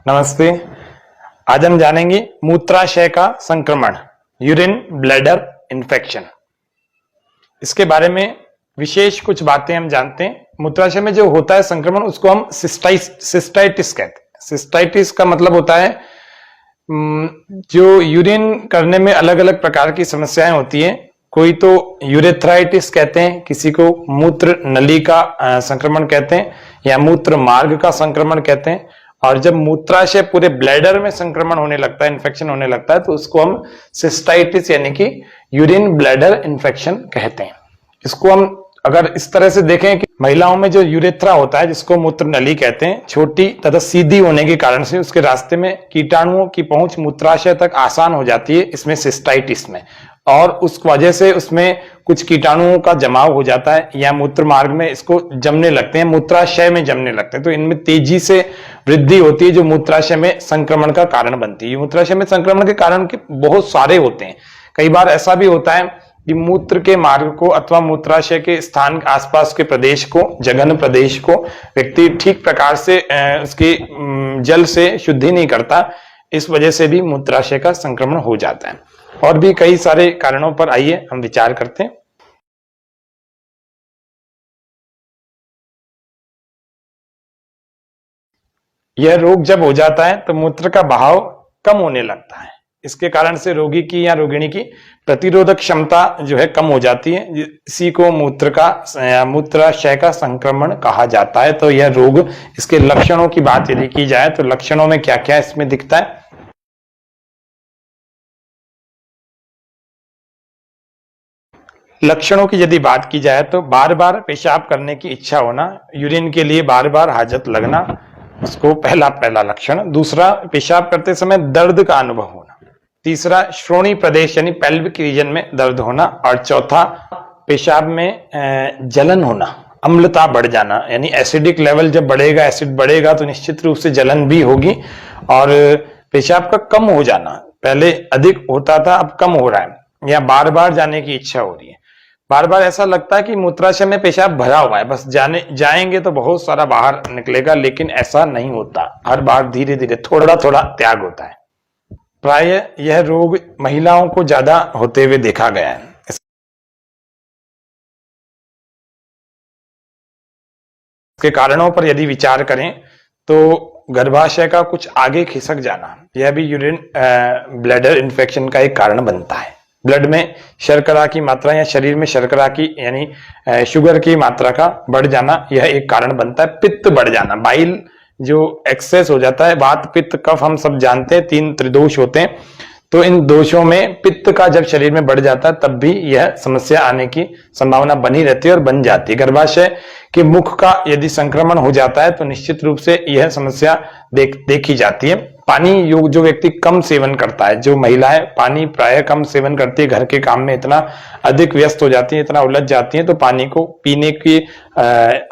नमस्ते। आज हम जानेंगे मूत्राशय का संक्रमण, यूरिन ब्लैडर इन्फेक्शन। इसके बारे में विशेष कुछ बातें हम जानते हैं। मूत्राशय में जो होता है संक्रमण, उसको हम सिस्टाइटिस कहते हैं। सिस्टाइटिस का मतलब होता है जो यूरिन करने में अलग अलग प्रकार की समस्याएं होती हैं। कोई तो यूरेथ्राइटिस कहते हैं, किसी को मूत्र नली का संक्रमण कहते हैं या मूत्र मार्ग का संक्रमण कहते हैं। और जब मूत्राशय पूरे ब्लैडर में संक्रमण होने लगता है, इन्फेक्शन होने लगता है, तो उसको हम सिस्टाइटिस यानी कि यूरिन ब्लैडर इन्फेक्शन कहते हैं। इसको हम अगर इस तरह से देखें कि महिलाओं में जो यूरेथ्रा होता है, जिसको मूत्र नली कहते हैं, छोटी तथा सीधी होने के कारण से उसके रास्ते में कीटाणुओं की पहुंच मूत्राशय तक आसान हो जाती है इसमें सिस्टाइटिस में, और उस वजह से उसमें कुछ कीटाणुओं का जमाव हो जाता है या मूत्र मार्ग में इसको जमने लगते हैं, मूत्राशय में जमने लगते हैं। तो इनमें तेजी से वृद्धि होती है जो मूत्राशय में संक्रमण का कारण बनती है। मूत्राशय में संक्रमण के कारण बहुत सारे होते हैं। कई बार ऐसा भी होता है कि मूत्र के मार्ग को अथवा मूत्राशय के स्थान आसपास के प्रदेश को, जघन प्रदेश को व्यक्ति ठीक प्रकार से उसकी जल से शुद्धि नहीं करता। इस वजह से भी मूत्राशय का संक्रमण हो जाता है। और भी कई सारे कारणों पर आइए हम विचार करते हैं। यह रोग जब हो जाता है तो मूत्र का बहाव कम होने लगता है। इसके कारण से रोगी की या रोगिणी की प्रतिरोधक क्षमता जो है कम हो जाती है। इसी को मूत्राशय का संक्रमण कहा जाता है। तो यह रोग, इसके लक्षणों की बात यदि की जाए तो लक्षणों में क्या क्या इसमें दिखता है। लक्षणों की यदि बात की जाए तो बार बार पेशाब करने की इच्छा होना, यूरिन के लिए बार बार हाजत लगना, उसको पहला लक्षण। दूसरा, पेशाब करते समय दर्द का अनुभव होना। तीसरा, श्रोणि प्रदेश यानी पेल्विक रीजन में दर्द होना। और चौथा, पेशाब में जलन होना, अम्लता बढ़ जाना, यानी एसिडिक लेवल जब बढ़ेगा, एसिड बढ़ेगा तो निश्चित रूप से जलन भी होगी। और पेशाब का कम हो जाना, पहले अधिक होता था अब कम हो रहा है, या बार बार जाने की इच्छा हो रही है। बार बार ऐसा लगता है कि मूत्राशय में पेशाब भरा हुआ है, बस जाएंगे तो बहुत सारा बाहर निकलेगा, लेकिन ऐसा नहीं होता। हर बार धीरे धीरे थोड़ा थोड़ा त्याग होता है। प्राय यह रोग महिलाओं को ज्यादा होते हुए देखा गया है। इसके कारणों पर यदि विचार करें तो गर्भाशय का कुछ आगे खिसक जाना, यह भी यूरिन ब्लैडर इन्फेक्शन का एक कारण बनता है। ब्लड में शर्करा की मात्रा या शरीर में शर्करा की यानी शुगर की मात्रा का बढ़ जाना, यह एक कारण बनता है। पित्त बढ़ जाना, बाइल जो एक्सेस हो जाता है, वात पित्त कफ हम सब जानते हैं, 3 त्रिदोष होते हैं। तो इन दोषों में पित्त का जब शरीर में बढ़ जाता है तब भी यह समस्या आने की संभावना बनी रहती है और बन जाती है। गर्भाशय के मुख का यदि संक्रमण हो जाता है तो निश्चित रूप से यह समस्या देखी जाती है। पानी जो व्यक्ति कम सेवन करता है, जो महिलाएं पानी प्राय कम सेवन करती है, घर के काम में इतना अधिक व्यस्त हो जाती है, इतना उलझ जाती है, तो पानी को पीने की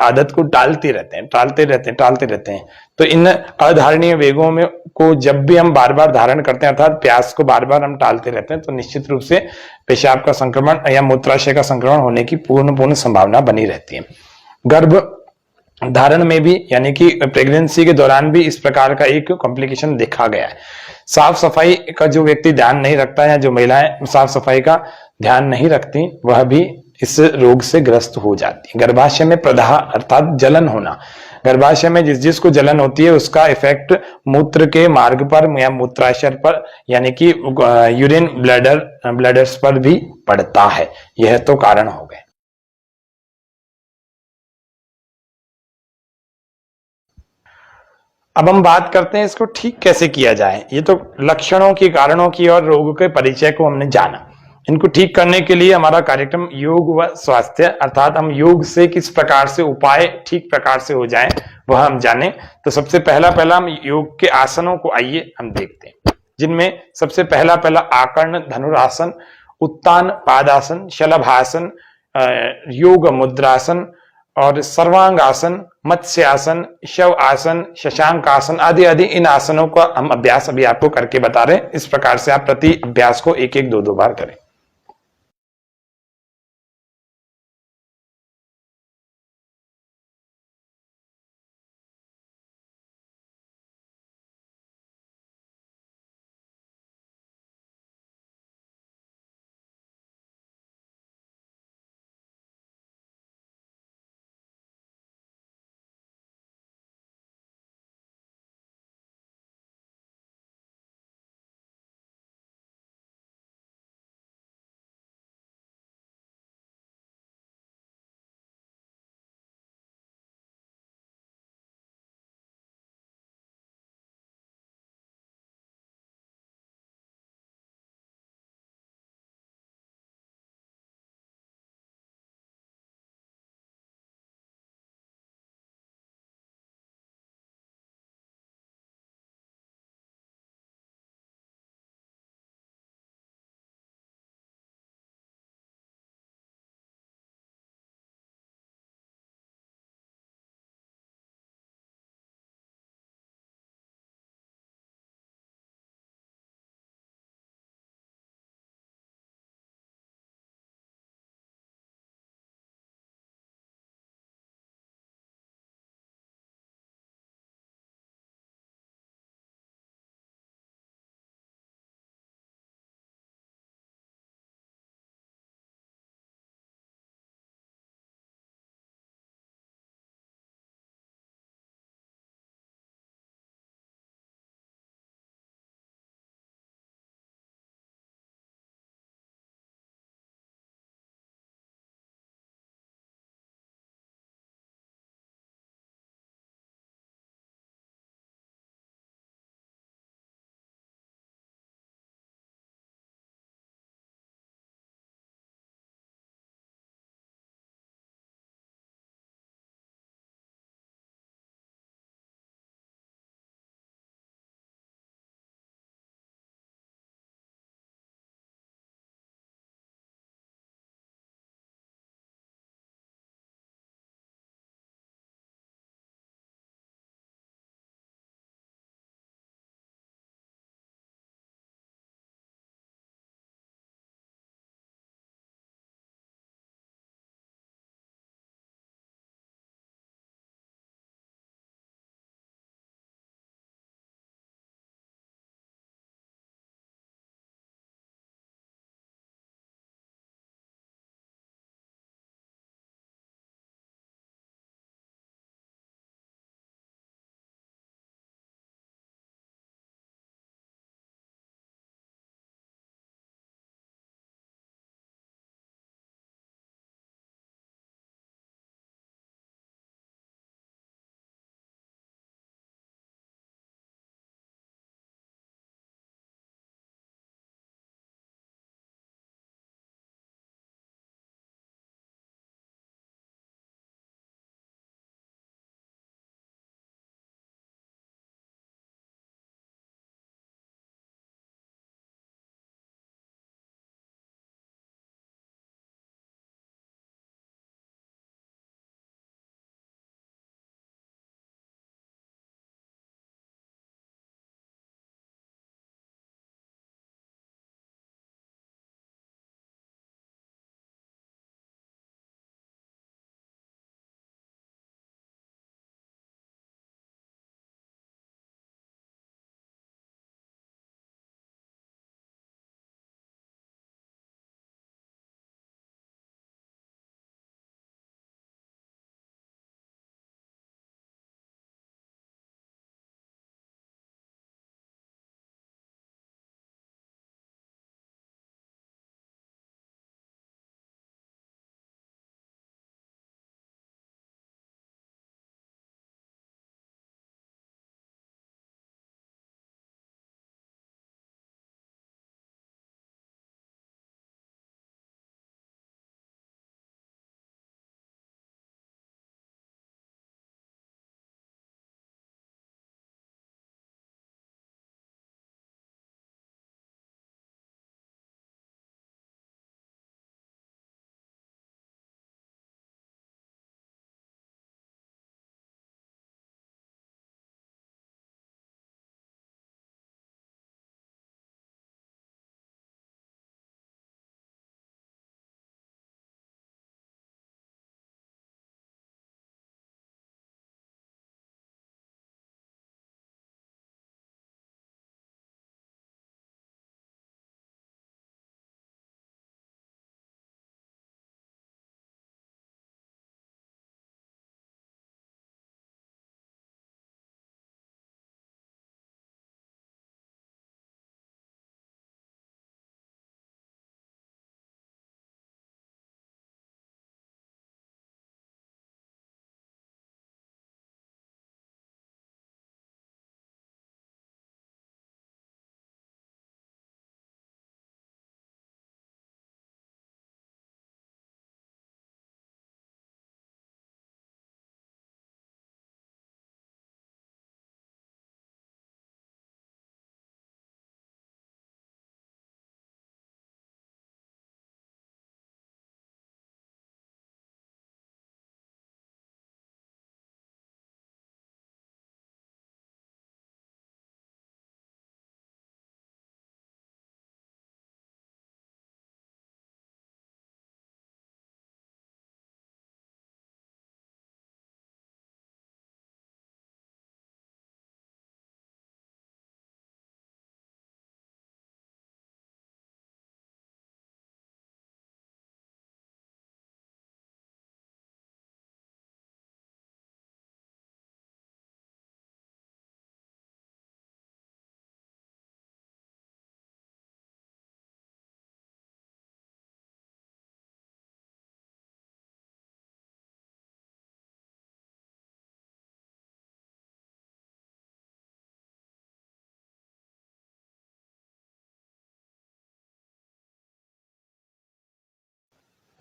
आदत को टालते रहते हैं। तो इन अधारणीय वेगों में को जब भी हम बार बार धारण करते हैं, अर्थात प्यास को बार बार हम टालते रहते हैं, तो निश्चित रूप से पेशाब का संक्रमण या मूत्राशय का संक्रमण होने की पूर्ण संभावना बनी रहती है। गर्भ धारण में भी, यानी कि प्रेगनेंसी के दौरान भी इस प्रकार का एक कॉम्प्लिकेशन देखा गया है। साफ सफाई का जो व्यक्ति ध्यान नहीं रखता है, जो महिलाएं साफ सफाई का ध्यान नहीं रखती, वह भी इस रोग से ग्रस्त हो जाती है। गर्भाशय में प्रदाह अर्थात जलन होना, गर्भाशय में जिसको जलन होती है उसका इफेक्ट मूत्र के मार्ग पर या मूत्राशय पर, यानी कि यूरिन ब्लैडर्स पर भी पड़ता है। यह तो कारण हो गए। अब हम बात करते हैं इसको ठीक कैसे किया जाए। ये तो लक्षणों की, कारणों की और रोग के परिचय को हमने जाना। इनको ठीक करने के लिए हमारा कार्यक्रम योग व स्वास्थ्य, अर्थात हम योग से किस प्रकार से उपाय ठीक प्रकार से हो जाएं वह हम जाने। तो सबसे पहला हम योग के आसनों को आइए हम देखते हैं, जिनमें सबसे पहला आकर्ण धनुरासन, उत्तान पादासन, शलभासन, योग मुद्रासन और सर्वांगासन, मत्स्य आसन, शव आसन, शशांक आसन आदि आदि, इन आसनों का हम अभ्यास अभी आपको करके बता रहे हैं। इस प्रकार से आप प्रति अभ्यास को 1-1, 2-2 बार करें।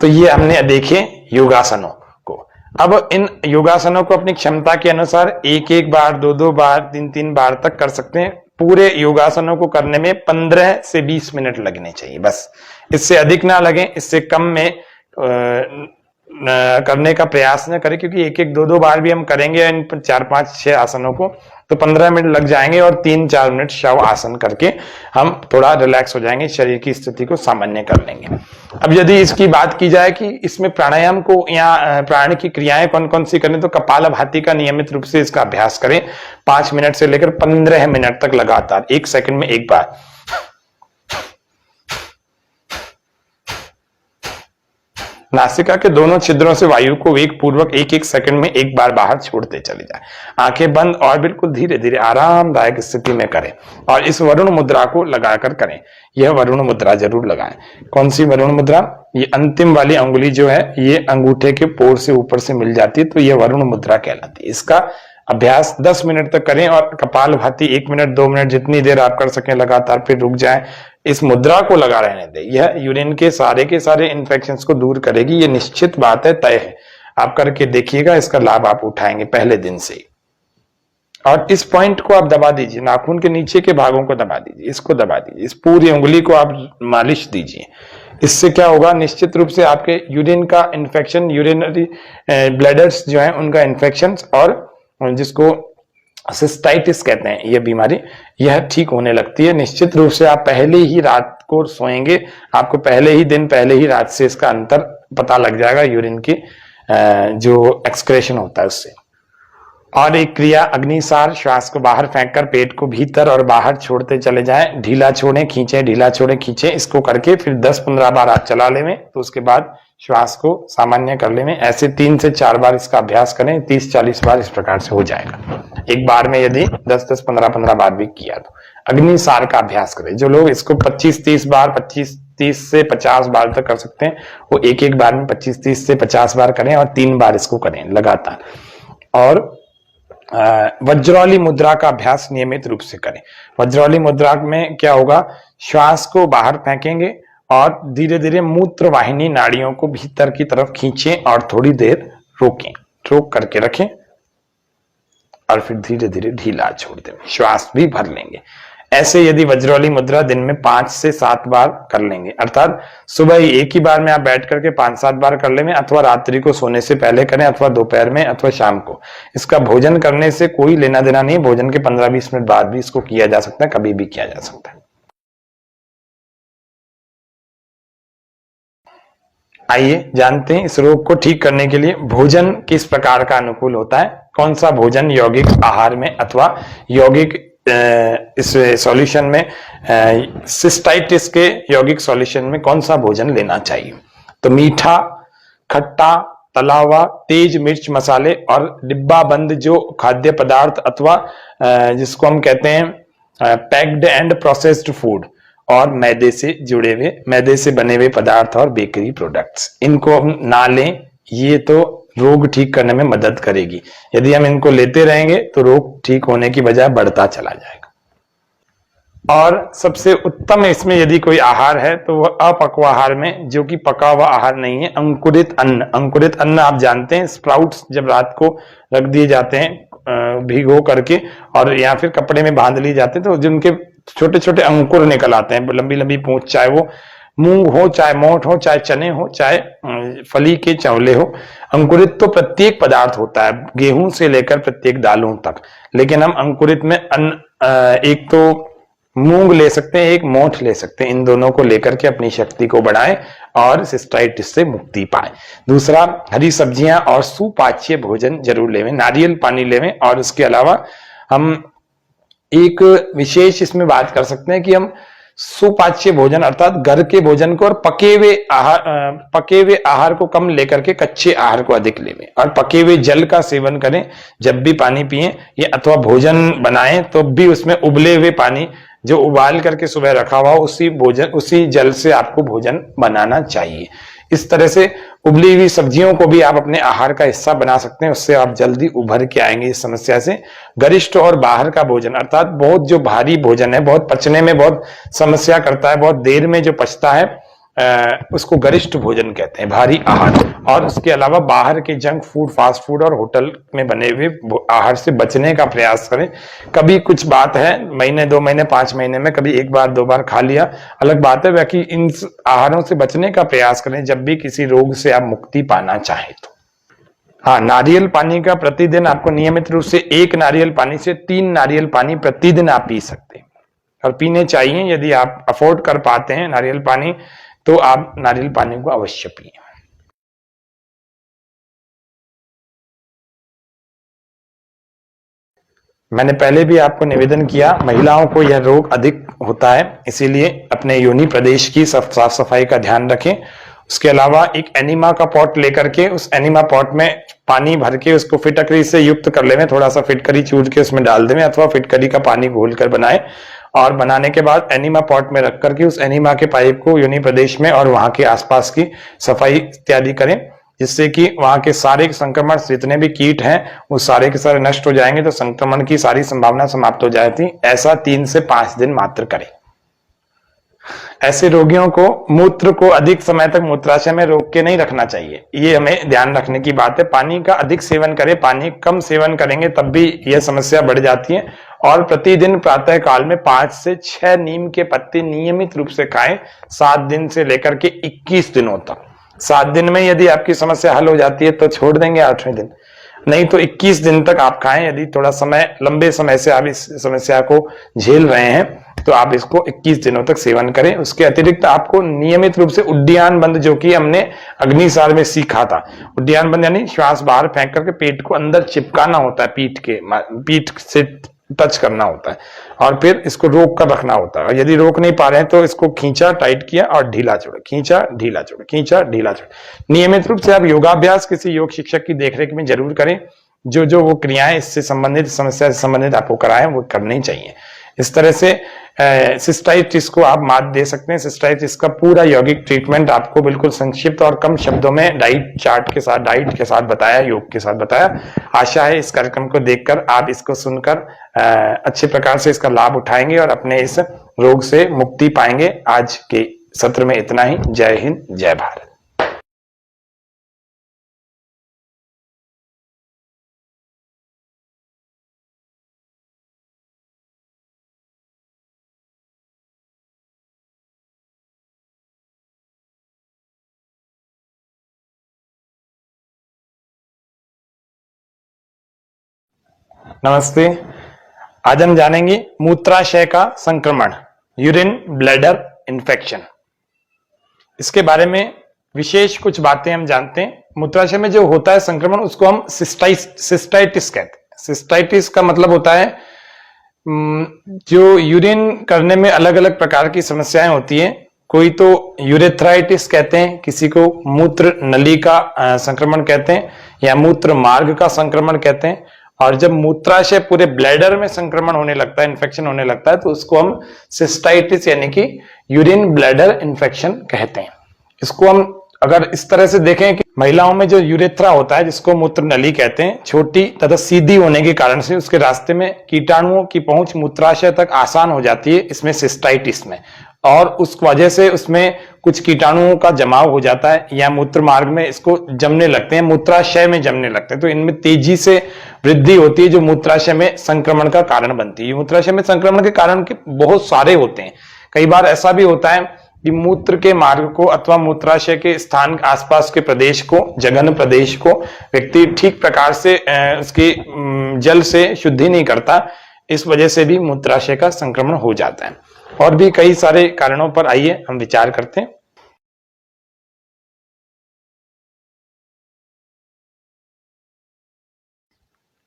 तो ये हमने देखे योगासनों को। अब इन योगासनों को अपनी क्षमता के अनुसार एक एक बार, दो दो बार, तीन तीन बार तक कर सकते हैं। पूरे योगासनों को करने में 15 से 20 मिनट लगने चाहिए, बस इससे अधिक ना लगे, इससे कम में करने का प्रयास न करें, क्योंकि एक एक दो दो बार भी हम करेंगे इन 4 5 6 आसनों को तो 15 मिनट लग जाएंगे, और 3-4 मिनट शव आसन करके हम थोड़ा रिलैक्स हो जाएंगे, शरीर की स्थिति को सामान्य कर लेंगे। अब यदि इसकी बात की जाए कि इसमें प्राणायाम को या प्राण की क्रियाएं कौन कौन सी करें, तो कपालभाति का नियमित रूप से इसका अभ्यास करें 5 मिनट से लेकर 15 मिनट तक लगातार, 1 सेकंड में एक बार। नासिका के दोनों छिद्रों से वायु को वेग पूर्वक 1-1 सेकंड में एक बार बाहर छोड़ते चले जाएं। आंखें बंद और बिल्कुल धीरे धीरे आरामदायक स्थिति में करें, और इस वरुण मुद्रा को लगाकर करें। यह वरुण मुद्रा जरूर लगाएं। कौन सी वरुण मुद्रा? ये अंतिम वाली अंगुली जो है ये अंगूठे के पोर से ऊपर से मिल जाती है, तो यह वरुण मुद्रा कहलाती है। इसका अभ्यास 10 मिनट तक करें, और कपालभाति 1 मिनट 2 मिनट जितनी देर आप कर सकें लगातार, फिर रुक जाएं। इस मुद्रा को लगा रहने दें। यह यूरिन के सारे इन्फेक्शंस को दूर करेगी, ये निश्चित बात है, तय है। आप करके देखिएगा, इसका लाभ आप उठाएंगे पहले दिन से ही। और इस पॉइंट को आप दबा दीजिए, नाखून के नीचे के भागों को दबा दीजिए, इसको दबा दीजिए, इस पूरी उंगली को आप मालिश दीजिए। इससे क्या होगा, निश्चित रूप से आपके यूरिन का इन्फेक्शन, यूरिनरी ब्लैडर्स जो है उनका इन्फेक्शन, और जिसको सिस्टाइटिस कहते हैं ये बीमारी, यह ठीक होने लगती है। निश्चित रूप से आप पहले ही रात को सोएंगे, आपको पहले ही रात से इसका अंतर पता लग जाएगा, यूरिन की जो एक्सक्रेशन होता है उससे। और एक क्रिया अग्निसार, श्वास को बाहर फेंककर पेट को भीतर और बाहर छोड़ते चले जाएं। ढीला छोड़ें खींचें, ढीला छोड़ें खींचें। इसको करके फिर 10-15 बार आप चला लें, तो उसके बाद श्वास को सामान्य कर लें। ऐसे 3 से 4 बार इसका अभ्यास करें, 30-40 बार इस प्रकार से हो जाएगा। एक बार में यदि 10-10, 15-15 बार भी किया तो अग्निसार का अभ्यास करें। जो लोग इसको 25-30 बार, 25-30 से 50 बार तक कर सकते हैं, वो एक बार में 25-30 से 50 बार करें, और 3 बार इसको करें लगातार। और वज्रौली मुद्रा का अभ्यास नियमित रूप से करें। वज्रौली मुद्रा में क्या होगा, श्वास को बाहर फेंकेंगे और धीरे धीरे मूत्र वाहिनी नाड़ियों को भीतर की तरफ खींचें और थोड़ी देर रोकें, रोक करके रखें, और फिर धीरे धीरे ढीला छोड़ दें, श्वास भी भर लेंगे। ऐसे यदि वज्रौली मुद्रा दिन में 5 से 7 बार कर लेंगे, अर्थात सुबह ही एक ही बार में आप बैठ करके 5-7 बार कर लेंगे, अथवा रात्रि को सोने से पहले करें, अथवा दोपहर में, अथवा शाम को। इसका भोजन करने से कोई लेना देना नहीं, भोजन के 15-20 मिनट बाद भी इसको किया जा सकता है, कभी भी किया जा सकता है। आइए जानते हैं इस रोग को ठीक करने के लिए भोजन किस प्रकार का अनुकूल होता है। कौन सा भोजन यौगिक आहार में अथवा यौगिक इस सॉल्यूशन में, सिस्टाइटिस के यौगिक सॉल्यूशन में कौन सा भोजन लेना चाहिए। तो मीठा, खट्टा, तला हुआ, तेज मिर्च मसाले और डिब्बा बंद जो खाद्य पदार्थ अथवा जिसको हम कहते हैं पैक्ड एंड प्रोसेस्ड फूड, और मैदे से जुड़े हुए, मैदे से बने हुए पदार्थ और बेकरी प्रोडक्ट्स, इनको हम ना लें। ये तो रोग ठीक करने में मदद करेगी। यदि हम इनको लेते रहेंगे तो रोग ठीक होने की बजाय बढ़ता चला जाएगा। और सबसे उत्तम इसमें यदि कोई आहार है तो वह अपक्व आहार में, जो कि पका हुआ आहार नहीं है, अंकुरित अन्न। अंकुरित अन्न आप जानते हैं, स्प्राउट्स जब रात को रख दिए जाते हैं भिगो करके, और या फिर कपड़े में बांध लिए जाते हैं, तो जिनके छोटे छोटे अंकुर निकल आते हैं, लंबी लंबी पूंछ, चाहे वो मूंग हो, चाहे मोठ हो, चाहे चने हो, चाहे फली के चौले हो। अंकुरित तो प्रत्येक पदार्थ होता है, गेहूं से लेकर प्रत्येक दालों तक, लेकिन हम अंकुरित में एक तो मूंग ले सकते हैं, एक मोठ ले सकते हैं। इन दोनों को लेकर के अपनी शक्ति को बढ़ाएं और सिस्टाइटिस से मुक्ति पाएं। दूसरा, हरी सब्जियां और सुपाच्य भोजन जरूर लेवें, नारियल पानी लेवें। और उसके अलावा हम एक विशेष इसमें बात कर सकते हैं कि हम सुपाच्य भोजन अर्थात घर के भोजन को और पके हुए आहार को कम लेकर के कच्चे आहार को अधिक लेवें, और पके हुए जल का सेवन करें जब भी पानी पिएं, ये अथवा भोजन बनाएं तो भी उसमें उबले हुए पानी जो उबाल करके सुबह रखा हुआ उसी जल से आपको भोजन बनाना चाहिए। इस तरह से उबली हुई सब्जियों को भी आप अपने आहार का हिस्सा बना सकते हैं, उससे आप जल्दी उभर के आएंगे इस समस्या से। गरिष्ठ और बाहर का भोजन अर्थात बहुत जो भारी भोजन है, बहुत पचने में बहुत समस्या करता है, बहुत देर में जो पचता है, उसको गरिष्ठ भोजन कहते हैं, भारी आहार। और उसके अलावा बाहर के जंक फूड, फास्ट फूड और होटल में बने हुए आहार से बचने का प्रयास करें। कभी कुछ बात है, महीने 2 महीने 5 महीने में कभी 1 बार 2 बार खा लिया, अलग बात है, बाकी इन आहारों से बचने का प्रयास करें जब भी किसी रोग से आप मुक्ति पाना चाहें तो। हाँ, नारियल पानी का प्रतिदिन आपको नियमित रूप से 1 नारियल पानी से 3 नारियल पानी प्रतिदिन आप पी सकते हैं और पीने चाहिए। यदि आप अफोर्ड कर पाते हैं नारियल पानी तो आप नारियल पानी को अवश्य पिए। मैंने पहले भी आपको निवेदन किया, महिलाओं को यह रोग अधिक होता है, इसीलिए अपने योनि प्रदेश की साफ सफाई का ध्यान रखें। उसके अलावा एक एनिमा का पॉट लेकर के उस एनिमा पॉट में पानी भर के उसको फिटकरी से युक्त कर लें, थोड़ा सा फिटकरी चूर के उसमें डाल दें अथवा फिटकरी का पानी घोल कर बनाएं और बनाने के बाद एनिमा पॉट में रख करके उस एनिमा के पाइप को योनि प्रदेश में और वहां के आसपास की सफाई इत्यादि करें, जिससे कि वहां के सारे संक्रमण, जितने भी कीट हैं वो सारे के सारे नष्ट हो जाएंगे, तो संक्रमण की सारी संभावना समाप्त हो जाती। ऐसा 3 से 5 दिन मात्र करें। ऐसे रोगियों को मूत्र को अधिक समय तक मूत्राशय में रोक के नहीं रखना चाहिए, ये हमें ध्यान रखने की बात है। पानी का अधिक सेवन करें, पानी कम सेवन करेंगे तब भी यह समस्या बढ़ जाती है। और प्रतिदिन प्रातः काल में 5 से 6 नीम के पत्ते नियमित रूप से खाएं, 7 दिन से लेकर के 21 दिनों तक। 7 दिन में यदि आपकी समस्या हल हो जाती है तो छोड़ देंगे 8वें दिन, नहीं तो 21 दिन तक आप खाएं। यदि थोड़ा समय, लंबे समय से आप इस समस्या को झेल रहे हैं तो आप इसको 21 दिनों तक सेवन करें। उसके अतिरिक्त आपको नियमित रूप से उद्यान बंद, जो कि हमने अग्निसार में सीखा था, उद्यान बंद यानी श्वास बाहर फेंक करके पेट को अंदर चिपकाना होता है, पीठ से टच करना होता है और फिर इसको रोक कर रखना होता है। और यदि रोक नहीं पा रहे हैं तो इसको खींचा, टाइट किया और ढीला छोड़ा, खींचा ढीला छोड़ा, खींचा ढीला छोड़ा। नियमित रूप से आप योगाभ्यास किसी योग शिक्षक की देखरेख में जरूर करें। जो वो क्रियाएं इससे संबंधित, समस्या से संबंधित आपको कराएं वो करनी चाहिए। इस तरह से सिस्टाइटिस को आप मात दे सकते हैं। सिस्टाइटिस का पूरा यौगिक ट्रीटमेंट आपको बिल्कुल संक्षिप्त और कम शब्दों में डाइट के साथ बताया, योग के साथ बताया। आशा है इस कार्यक्रम को देखकर आप इसको सुनकर अच्छे प्रकार से इसका लाभ उठाएंगे और अपने इस रोग से मुक्ति पाएंगे। आज के सत्र में इतना ही। जय हिंद, जय भारत। नमस्ते। आज हम जानेंगे मूत्राशय का संक्रमण, यूरिन ब्लैडर इन्फेक्शन। इसके बारे में विशेष कुछ बातें हम जानते हैं। मूत्राशय में जो होता है संक्रमण उसको हम सिस्टाइटिस कहते हैं। सिस्टाइटिस का मतलब होता है जो यूरिन करने में अलग अलग प्रकार की समस्याएं होती है। कोई तो यूरेथ्राइटिस कहते हैं, किसी को मूत्र नली का संक्रमण कहते हैं या मूत्र मार्ग का संक्रमण कहते हैं। और जब मूत्राशय पूरे ब्लैडर में संक्रमण होने लगता है, इन्फेक्शन होने लगता है, तो उसको हम सिस्टाइटिस यानी कि यूरिन ब्लैडर इन्फेक्शन कहते हैं। इसको हम अगर इस तरह से देखें कि महिलाओं में जो यूरेथ्रा होता है, जिसको मूत्र नली कहते हैं, छोटी तथा सीधी होने के कारण से उसके रास्ते में कीटाणुओं की पहुंच मूत्राशय तक आसान हो जाती है इसमें सिस्टाइटिस में, और उस वजह से उसमें कुछ कीटाणुओं का जमाव हो जाता है या मूत्र मार्ग में इसको जमने लगते हैं, मूत्राशय में जमने लगते हैं। तो इनमें तेजी से वृद्धि होती है जो मूत्राशय में संक्रमण का कारण बनती है। मूत्राशय में संक्रमण के कारण बहुत सारे होते हैं। कई बार ऐसा भी होता है कि मूत्र के मार्ग को अथवा मूत्राशय के स्थान आसपास के प्रदेश को, जघन प्रदेश को व्यक्ति ठीक प्रकार से उसकी जल से शुद्धि नहीं करता, इस वजह से भी मूत्राशय का संक्रमण हो जाता है। और भी कई सारे कारणों पर आइए हम विचार करते हैं।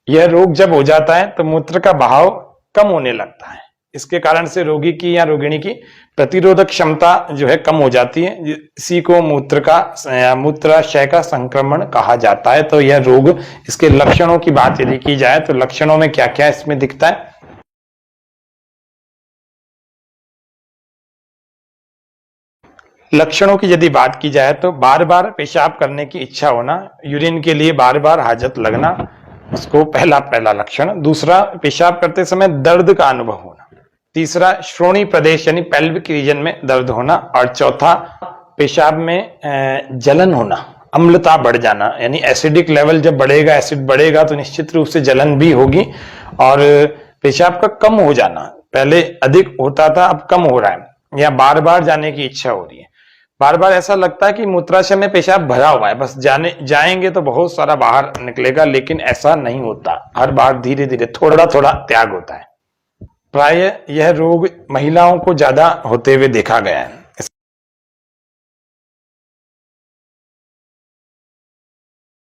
यह रोग जब हो जाता है तो मूत्र का बहाव कम होने लगता है। इसके कारण से रोगी की या रोगिणी की प्रतिरोधक क्षमता जो है कम हो जाती है। इसी को मूत्राशय का संक्रमण कहा जाता है। तो यह रोग, इसके लक्षणों की बात यदि की जाए तो लक्षणों में क्या क्या इसमें दिखता है। लक्षणों की यदि बात की जाए तो बार बार पेशाब करने की इच्छा होना, यूरिन के लिए बार बार हाजत लगना, उसको पहला लक्षण। दूसरा, पेशाब करते समय दर्द का अनुभव होना। तीसरा, श्रोणी प्रदेश यानी पेल्विक रीजन में दर्द होना। और चौथा, पेशाब में जलन होना, अम्लता बढ़ जाना, यानी एसिडिक लेवल जब बढ़ेगा, एसिड बढ़ेगा तो निश्चित रूप से जलन भी होगी। और पेशाब का कम हो जाना, पहले अधिक होता था अब कम हो रहा है, या बार बार जाने की इच्छा हो रही है। बार बार ऐसा लगता है कि मूत्राशय में पेशाब भरा हुआ है, बस जाएंगे तो बहुत सारा बाहर निकलेगा, लेकिन ऐसा नहीं होता, हर बार धीरे धीरे थोड़ा थोड़ा त्याग होता है। प्राय यह रोग महिलाओं को ज्यादा होते हुए देखा गया है।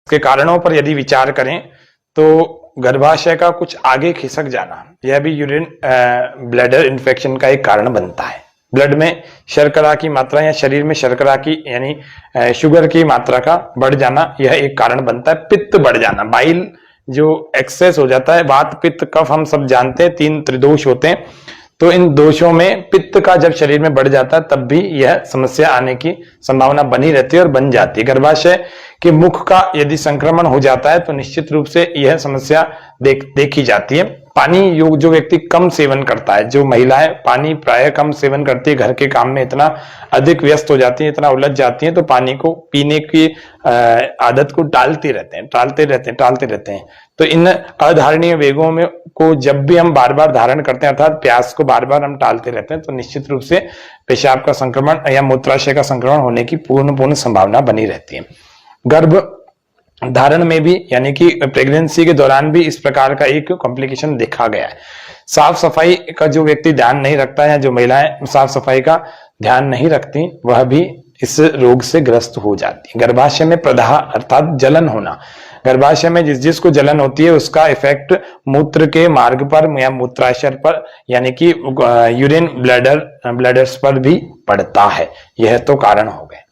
इसके कारणों पर यदि विचार करें तो गर्भाशय का कुछ आगे खिसक जाना, यह भी यूरिन ब्लैडर इन्फेक्शन का एक कारण बनता है। ब्लड में शर्करा की मात्रा या शरीर में शर्करा की यानी शुगर की मात्रा का बढ़ जाना, यह एक कारण बनता है। पित्त बढ़ जाना, बाइल जो एक्सेस हो जाता है, वात पित्त कफ हम सब जानते हैं, 3 त्रिदोष होते हैं। तो इन दोषों में पित्त का जब शरीर में बढ़ जाता है तब भी यह समस्या आने की संभावना बनी रहती है और बन जाती है। गर्भाशय के मुख का यदि संक्रमण हो जाता है तो निश्चित रूप से यह समस्या देखी जाती है। पानी जो व्यक्ति कम सेवन करता है, जो महिलाएं पानी प्राय कम सेवन करती है, घर के काम में इतना अधिक व्यस्त हो जाती है, इतना उलझ जाती है, तो पानी को पीने की आदत को टालते रहते हैं। तो इन अधारणीय वेगों में को जब भी हम बार बार धारण करते हैं, अर्थात प्यास को बार बार हम टालते रहते हैं, तो निश्चित रूप से पेशाब का संक्रमण या मूत्राशय का संक्रमण होने की पूर्ण संभावना बनी रहती है। गर्भ धारण में भी, यानी कि प्रेगनेंसी के दौरान भी इस प्रकार का एक कॉम्प्लिकेशन देखा गया है। साफ सफाई का जो व्यक्ति ध्यान नहीं रखता है, जो महिलाएं साफ सफाई का ध्यान नहीं रखती, वह भी इस रोग से ग्रस्त हो जाती है। गर्भाशय में प्रदाह अर्थात जलन होना, गर्भाशय में जिसको जलन होती है उसका इफेक्ट मूत्र के मार्ग पर या मूत्राशय पर, यानी कि यूरिन ब्लैडर्स पर भी पड़ता है। यह तो कारण हो गए।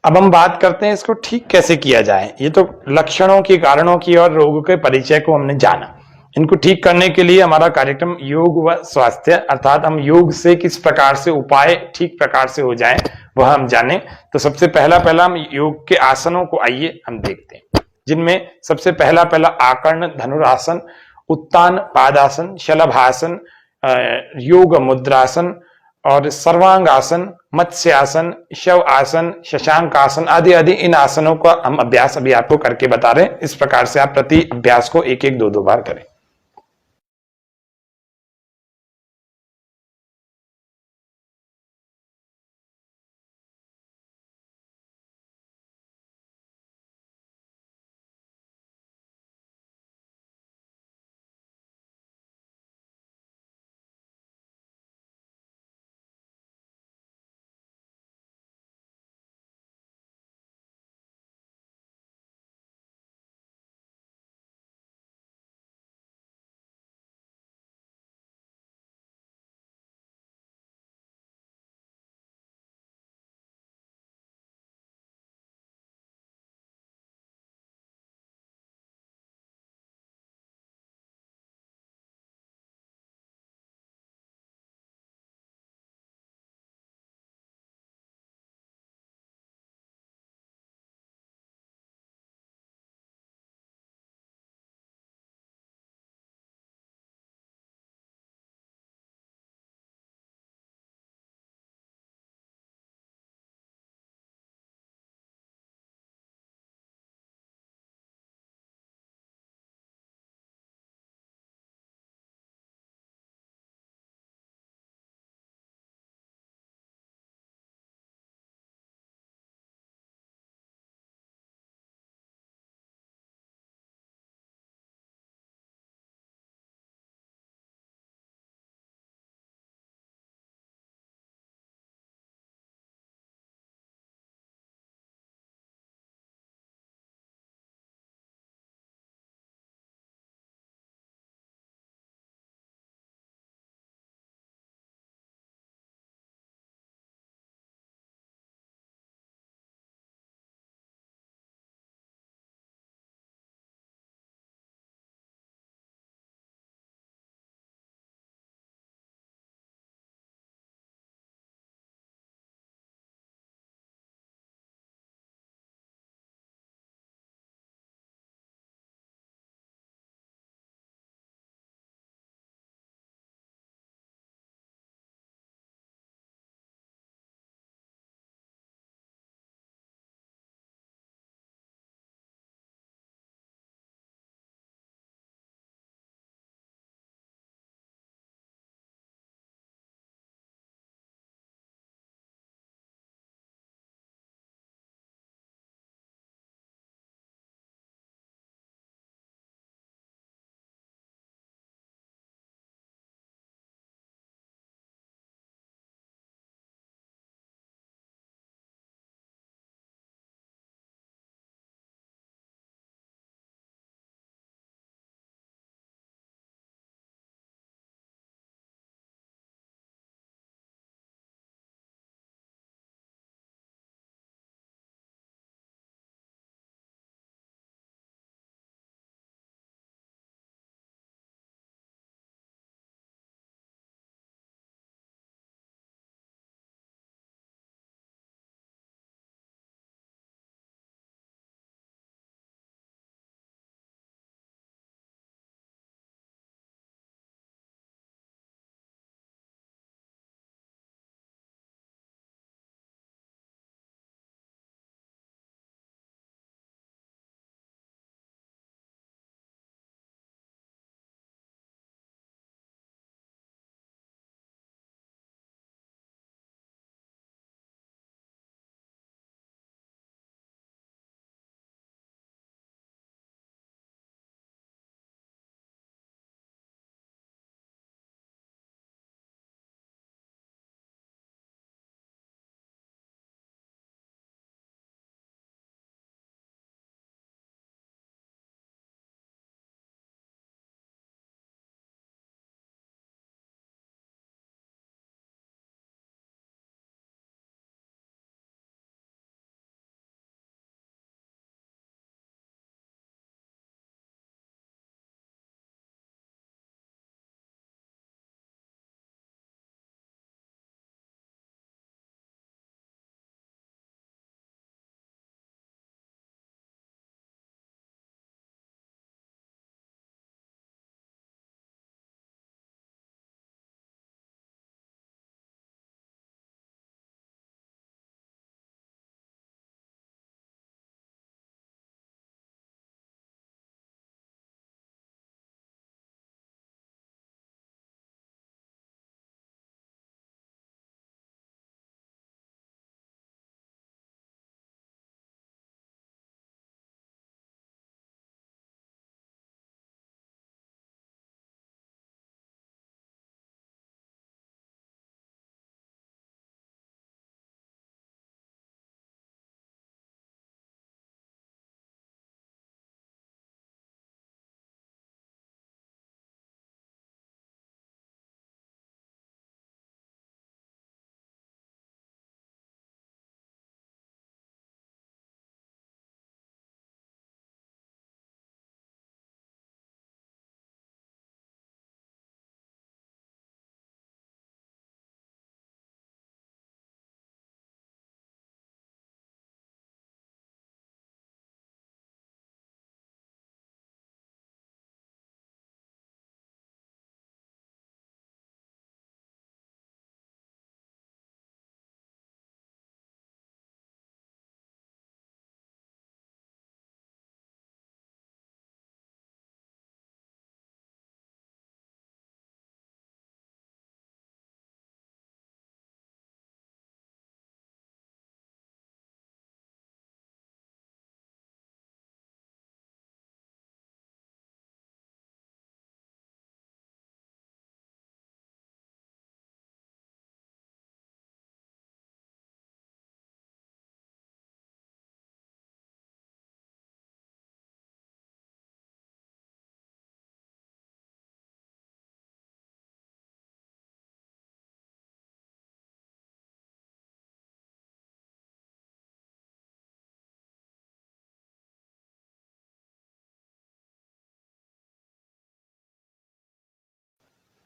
अब हम बात करते हैं इसको ठीक कैसे किया जाए। ये तो लक्षणों की, कारणों की और रोग के परिचय को हमने जाना। इनको ठीक करने के लिए हमारा कार्यक्रम योग व स्वास्थ्य, अर्थात हम योग से किस प्रकार से उपाय ठीक प्रकार से हो जाएं वह हम जाने। तो सबसे पहला हम योग के आसनों को आइए हम देखते हैं, जिनमें सबसे पहला आकर्ण धनुरासन, उत्तान पादासन, शलभासन, योग मुद्रासन और सर्वांग आसन, मत्स्य आसन, शव आसन, शशांक आसन आदि आदि, इन आसनों का हम अभ्यास अभी आपको करके बता रहे हैं। इस प्रकार से आप प्रति अभ्यास को 1-1, 2-2 बार करें।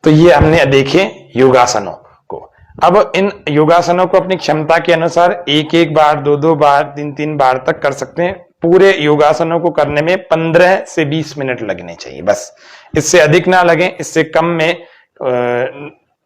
तो ये हमने देखे योगासनों को। अब इन योगासनों को अपनी क्षमता के अनुसार एक एक बार, दो दो बार, तीन तीन बार तक कर सकते हैं। पूरे योगासनों को करने में 15 से 20 मिनट लगने चाहिए, बस इससे अधिक ना लगे, इससे कम में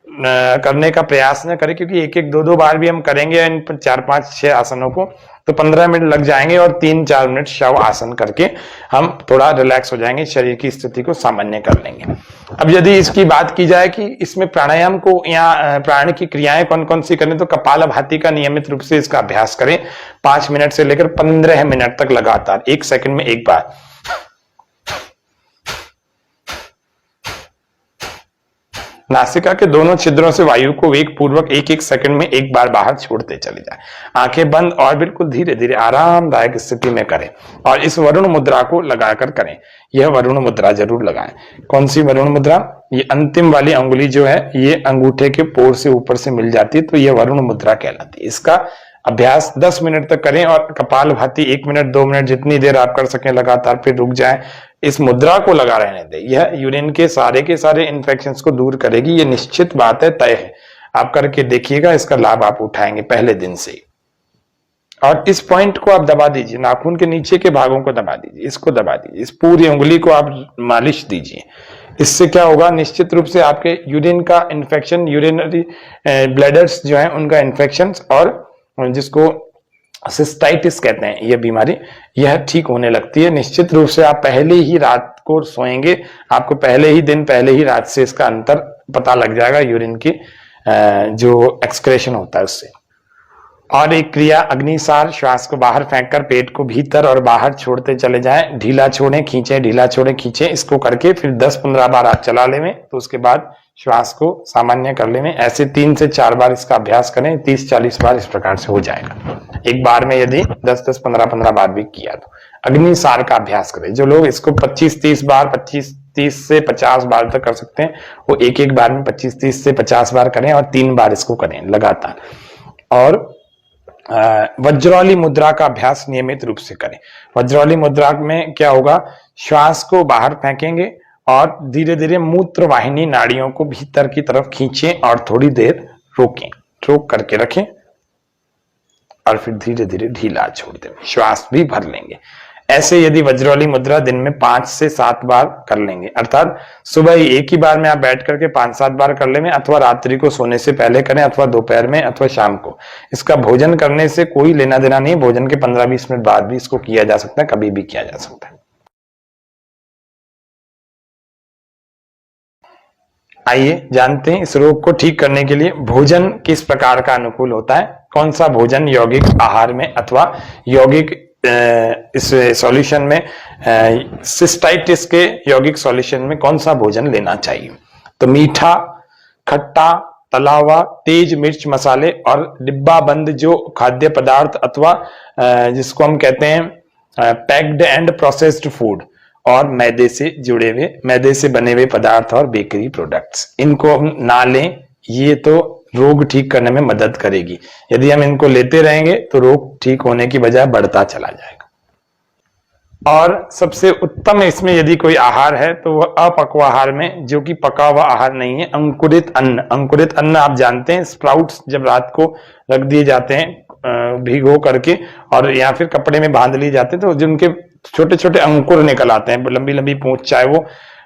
करने का प्रयास न करें, क्योंकि एक एक दो दो बार भी हम करेंगे इन 4 5 6 आसनों को तो 15 मिनट लग जाएंगे, और 3-4 मिनट शव आसन करके हम थोड़ा रिलैक्स हो जाएंगे, शरीर की स्थिति को सामान्य कर लेंगे। अब यदि इसकी बात की जाए कि इसमें प्राणायाम को या प्राण की क्रियाएं कौन कौन सी करें, तो कपालभाति का नियमित रूप से इसका अभ्यास करें 5 मिनट से लेकर 15 मिनट तक लगातार, 1 सेकंड में एक बार। नासिका के दोनों छिद्रों से वायु को वेग पूर्वक 1-1 सेकंड में एक बार बाहर छोड़ते चले जाएं। आंखें बंद और बिल्कुल धीरे धीरे आरामदायक स्थिति में करें, और इस वरुण मुद्रा को लगाकर करें। यह वरुण मुद्रा जरूर लगाएं। कौन सी वरुण मुद्रा? ये अंतिम वाली अंगुली जो है ये अंगूठे के पोर से ऊपर से मिल जाती है, तो यह वरुण मुद्रा कहलाती है। इसका अभ्यास 10 मिनट तक करें, और कपालभाति 1 मिनट 2 मिनट जितनी देर आप कर सकें लगातार, फिर रुक जाएं। इस मुद्रा को लगा रहने दें। यह यूरिन के सारे इन्फेक्शंस को दूर करेगी, ये निश्चित बात है, तय है। आप करके देखिएगा, इसका लाभ आप उठाएंगे पहले दिन से ही। और इस पॉइंट को आप दबा दीजिए, नाखून के नीचे के भागों को दबा दीजिए, इसको दबा दीजिए, इस पूरी उंगली को आप मालिश दीजिए। इससे क्या होगा, निश्चित रूप से आपके यूरिन का इन्फेक्शन, यूरिनरी ब्लैडर्स जो है उनका इन्फेक्शन, और जिसको सिस्टाइटिस कहते हैं यह बीमारी, यह ठीक होने लगती है। निश्चित रूप से आप पहले ही रात को सोएंगे, आपको पहले ही दिन, पहले ही रात से इसका अंतर पता लग जाएगा, यूरिन की जो एक्सक्रेशन होता है उससे। और एक क्रिया अग्निसार, श्वास को बाहर फेंककर पेट को भीतर और बाहर छोड़ते चले जाएं। ढीला छोड़ें खींचें, ढीला छोड़ें खींचें। इसको करके फिर 10-15 बार आप चला लें, तो उसके बाद श्वास को सामान्य कर लें। ऐसे 3 से 4 बार इसका अभ्यास करें, 30-40 बार इस प्रकार से हो जाएगा। एक बार में यदि 10-10, 15-15 बार भी किया तो अग्निसार का अभ्यास करें। जो लोग इसको 25-30 बार, 25-30 से 50 बार तक कर सकते हैं, वो एक बार में 25-30 से 50 बार करें, और 3 बार इसको करें लगातार। और वज्रौली मुद्रा का अभ्यास नियमित रूप से करें। वज्रौली मुद्रा में क्या होगा, श्वास को बाहर फेंकेंगे और धीरे धीरे मूत्र वाहिनी नाड़ियों को भीतर की तरफ खींचें, और थोड़ी देर रोकें, रोक करके रखें, और फिर धीरे धीरे ढीला छोड़ दें, श्वास भी भर लेंगे। ऐसे यदि वज्रौली मुद्रा दिन में 5 से 7 बार कर लेंगे, अर्थात सुबह ही एक ही बार में आप बैठ करके 5-7 बार कर लेंगे, अथवा रात्रि को सोने से पहले करें, अथवा दोपहर में, अथवा शाम को। इसका भोजन करने से कोई लेना देना नहीं, भोजन के 15-20 मिनट बाद भी इसको किया जा सकता है, कभी भी किया जा सकता है। आइए जानते हैं इस रोग को ठीक करने के लिए भोजन किस प्रकार का अनुकूल होता है। कौन सा भोजन यौगिक आहार में अथवा यौगिक इस सॉल्यूशन में, सिस्टाइटिस के यौगिक सॉल्यूशन में कौन सा भोजन लेना चाहिए। तो मीठा, खट्टा, तला हुआ, तेज मिर्च मसाले और डिब्बा बंद जो खाद्य पदार्थ अथवा जिसको हम कहते हैं पैक्ड एंड प्रोसेस्ड फूड, और मैदे से जुड़े हुए, मैदे से बने हुए पदार्थ और बेकरी प्रोडक्ट्स, इनको हम ना लें। ये तो रोग ठीक करने में मदद करेगी। यदि हम इनको लेते रहेंगे तो रोग ठीक होने की बजाय बढ़ता चला जाएगा। और सबसे उत्तम इसमें यदि कोई आहार है तो वह अपक्व आहार में, जो कि पका हुआ आहार नहीं है, अंकुरित अन्न। अंकुरित अन्न आप जानते हैं, स्प्राउट्स जब रात को रख दिए जाते हैं भिगो करके, और या फिर कपड़े में बांध लिए जाते हैं, तो जिनके छोटे छोटे अंकुर निकल आते हैं, लंबी लंबी पूंछ, चाहे वो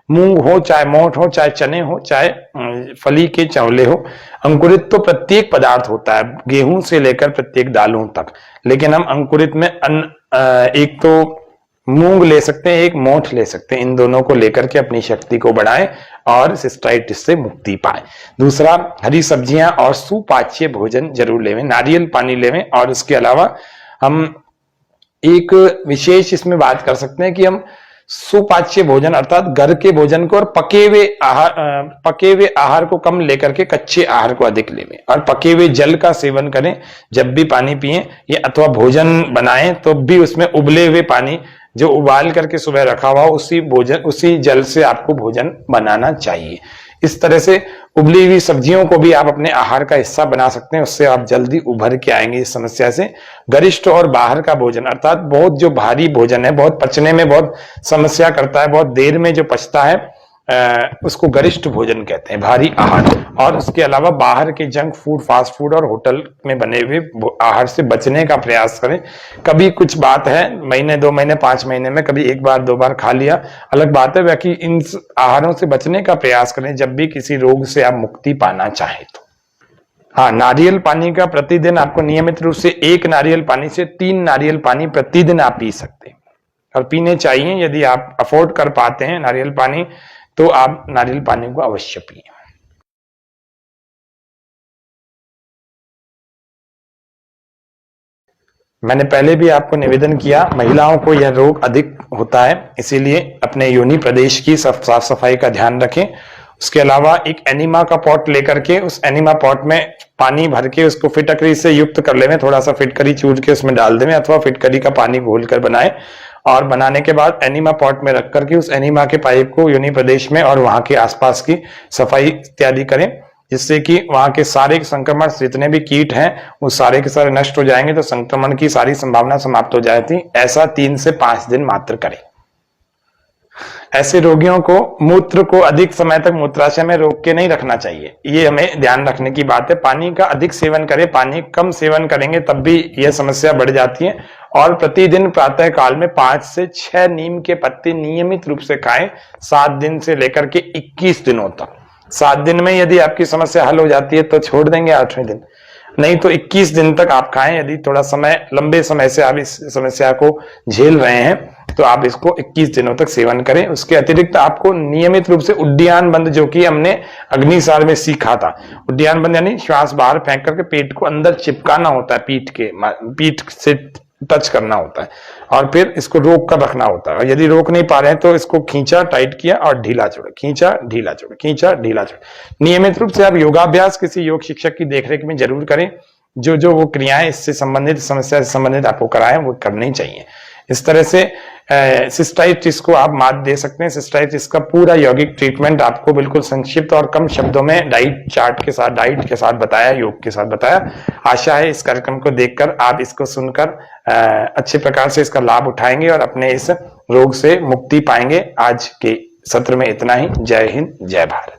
मूंग हो, चाहे मोठ हो, चाहे चने हो, चाहे फली के चावले हो। अंकुरित तो प्रत्येक पदार्थ होता है, गेहूं से लेकर प्रत्येक दालों तक, लेकिन हम अंकुरित में एक तो मूंग ले सकते हैं, एक मोठ ले सकते हैं। इन दोनों को लेकर के अपनी शक्ति को बढ़ाएं और सिस्टाइटिस से मुक्ति पाएं। दूसरा, हरी सब्जियां और सुपाच्य भोजन जरूर लेवें, नारियल पानी लेवें। और इसके अलावा हम एक विशेष इसमें बात कर सकते हैं कि हम सुपाच्य भोजन अर्थात घर के भोजन को और पके हुए आहार को कम लेकर के कच्चे आहार को अधिक लेवें, और पके हुए जल का सेवन करें जब भी पानी पिएं, या अथवा भोजन बनाएं तो भी उसमें उबले हुए पानी जो उबाल करके सुबह रखा हुआ उसी जल से आपको भोजन बनाना चाहिए। इस तरह से उबली हुई सब्जियों को भी आप अपने आहार का हिस्सा बना सकते हैं, उससे आप जल्दी उभर के आएंगे इस समस्या से। गरिष्ठ और बाहर का भोजन अर्थात बहुत जो भारी भोजन है, बहुत पचने में बहुत समस्या करता है, बहुत देर में जो पचता है, उसको गरिष्ठ भोजन कहते हैं, भारी आहार। और उसके अलावा बाहर के जंक फूड, फास्ट फूड और होटल में बने हुए आहार से बचने का प्रयास करें। कभी कुछ बात है, महीने 2 महीने 5 महीने में कभी 1 बार 2 बार खा लिया, अलग बात है, बाकी इन आहारों से बचने का प्रयास करें जब भी किसी रोग से आप मुक्ति पाना चाहें तो। हाँ, नारियल पानी का प्रतिदिन आपको नियमित रूप से 1 नारियल पानी से 3 नारियल पानी प्रतिदिन आप पी सकते हैं और पीने चाहिए। यदि आप अफोर्ड कर पाते हैं नारियल पानी तो आप नारियल पानी को अवश्य पिए। मैंने पहले भी आपको निवेदन किया, महिलाओं को यह रोग अधिक होता है, इसीलिए अपने योनि प्रदेश की साफ सफाई का ध्यान रखें। उसके अलावा एक एनिमा का पॉट लेकर के उस एनिमा पॉट में पानी भर के उसको फिटकरी से युक्त कर ले, थोड़ा सा फिटकरी चूर के उसमें डाल दें अथवा फिटकरी का पानी घोल कर बनाए और बनाने के बाद एनिमा पॉट में रख करके उस एनिमा के पाइप को योनि प्रदेश में और वहां के आसपास की सफाई इत्यादि करें, जिससे कि वहां के सारे संक्रमण, जितने भी कीट हैं वो सारे के सारे नष्ट हो जाएंगे, तो संक्रमण की सारी संभावना समाप्त हो जाती। ऐसा 3 से 5 दिन मात्र करें। ऐसे रोगियों को मूत्र को अधिक समय तक मूत्राशय में रोक के नहीं रखना चाहिए, ये हमें ध्यान रखने की बात है। पानी का अधिक सेवन करें, पानी कम सेवन करेंगे तब भी यह समस्या बढ़ जाती है। और प्रतिदिन प्रातः काल में 5 से 6 नीम के पत्ते नियमित रूप से खाएं, 7 दिन से लेकर के 21 दिनों तक। 7 दिन में यदि आपकी समस्या हल हो जाती है तो छोड़ देंगे 8वें दिन, नहीं तो 21 दिन तक आप खाएं। यदि थोड़ा समय, लंबे समय से आप इस समस्या को झेल रहे हैं तो आप इसको 21 दिनों तक सेवन करें। उसके अतिरिक्त आपको नियमित रूप से उद्यान बंद, जो कि हमने अग्निसार में सीखा था, उद्यान बंद यानी श्वास बाहर फेंक करके पेट को अंदर चिपकाना होता है, पीठ से टच करना होता है और फिर इसको रोक कर रखना होता है। और यदि रोक नहीं पा रहे हैं तो इसको खींचा, टाइट किया और ढीला छोड़ा, खींचा ढीला छोड़ा, खींचा ढीला छोड़ा। नियमित रूप से आप योगाभ्यास किसी योग शिक्षक की देखरेख में जरूर करें। जो वो क्रियाएं इससे संबंधित, समस्या से संबंधित आपको कराएं वो करनी चाहिए। इस तरह से सिस्टाइटिस को आप मात दे सकते हैं। सिस्टाइटिस का पूरा यौगिक ट्रीटमेंट आपको बिल्कुल संक्षिप्त और कम शब्दों में डाइट के साथ बताया, योग के साथ बताया। आशा है इस कार्यक्रम को देखकर आप इसको सुनकर अच्छे प्रकार से इसका लाभ उठाएंगे और अपने इस रोग से मुक्ति पाएंगे। आज के सत्र में इतना ही। जय हिंद, जय भारत।